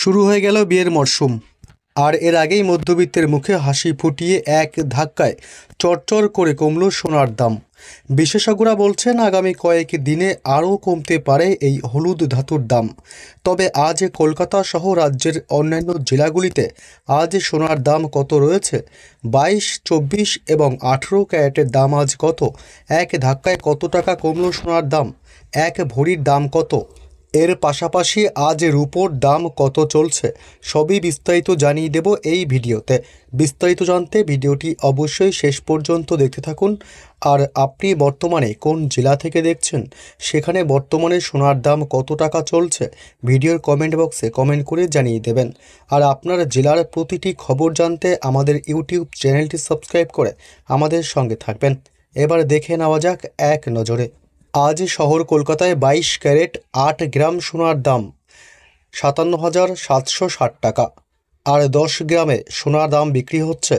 শুরু হয়ে গেল বিয়ের মরশুম। আর এর আগেই মধ্যবিত্তের মুখে হাসি ফুটিয়ে এক ধাক্কায় চড়চড় করে কমল সোনার দাম। বিশেষজ্ঞরা বলছেন আগামী কয়েক দিনে আরও কমতে পারে এই হলুদ ধাতুর দাম। তবে আজ কলকাতা সহ রাজ্যের অন্যান্য জেলাগুলিতে আজ সোনার দাম কত রয়েছে, 22, 24 এবং 18 ক্যারেটের দাম আজ কত, এক ধাক্কায় কত টাকা কমল সোনার দাম, এক ভরির দাম কত, এর পাশাপাশি আজ রূপোর দাম কত চলছে, সবই বিস্তারিত জানিয়ে দেব এই ভিডিওতে। বিস্তারিত জানতে ভিডিওটি অবশ্যই শেষ পর্যন্ত দেখতে থাকুন। আর আপনি বর্তমানে কোন জেলা থেকে দেখছেন, সেখানে বর্তমানে সোনার দাম কত টাকা চলছে, ভিডিওর কমেন্ট বক্সে কমেন্ট করে জানিয়ে দেবেন। আর আপনার জেলার প্রতিটি খবর জানতে আমাদের ইউটিউব চ্যানেলটি সাবস্ক্রাইব করে আমাদের সঙ্গে থাকবেন। এবার দেখে নেওয়া যাক এক নজরে। আজ শহর কলকাতায় 22 ক্যারেট 8 গ্রাম সোনার দাম 57,760 টাকা। আর 10 গ্রামে সোনার দাম বিক্রি হচ্ছে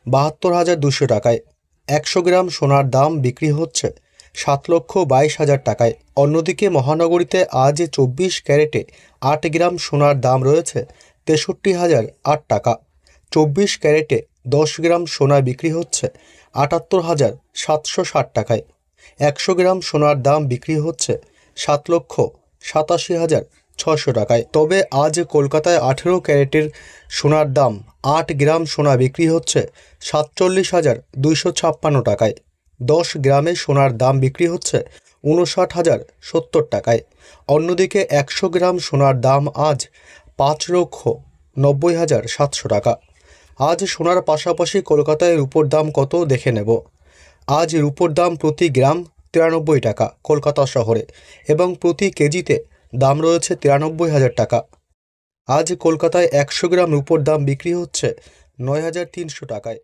72,200 টাকায়। 100 গ্রাম সোনার দাম বিক্রি হচ্ছে 7,22,000 টাকায়। অন্যদিকে মহানগরীতে আজ 24 ক্যারেটে 8 গ্রাম সোনার দাম রয়েছে 63,008 টাকা। 24 ক্যারেটে 10 গ্রাম সোনা বিক্রি হচ্ছে 78,760 টাকায়। 100 গ্রাম সোনার দাম বিক্রি হচ্ছে 7,87,600 টাকায়। তবে আজ কলকাতায় 18 ক্যারেটের সোনার দাম 8 গ্রাম সোনা বিক্রি হচ্ছে 47,256 টাকায়। 10 গ্রামে সোনার দাম বিক্রি হচ্ছে 59,070 টাকায়। অন্যদিকে 100 গ্রাম সোনার দাম আজ 5,90,700 টাকা। আজ সোনার পাশাপাশি কলকাতায় রূপোর দাম কত দেখে নেব। আজ রূপোর দাম প্রতি গ্রাম 93 টাকা কলকাতা শহরে, এবং প্রতি কেজিতে দাম রয়েছে 93,000 টাকা। আজ কলকাতায় 100 গ্রাম রূপোর দাম বিক্রি হচ্ছে 9,300 টাকায়।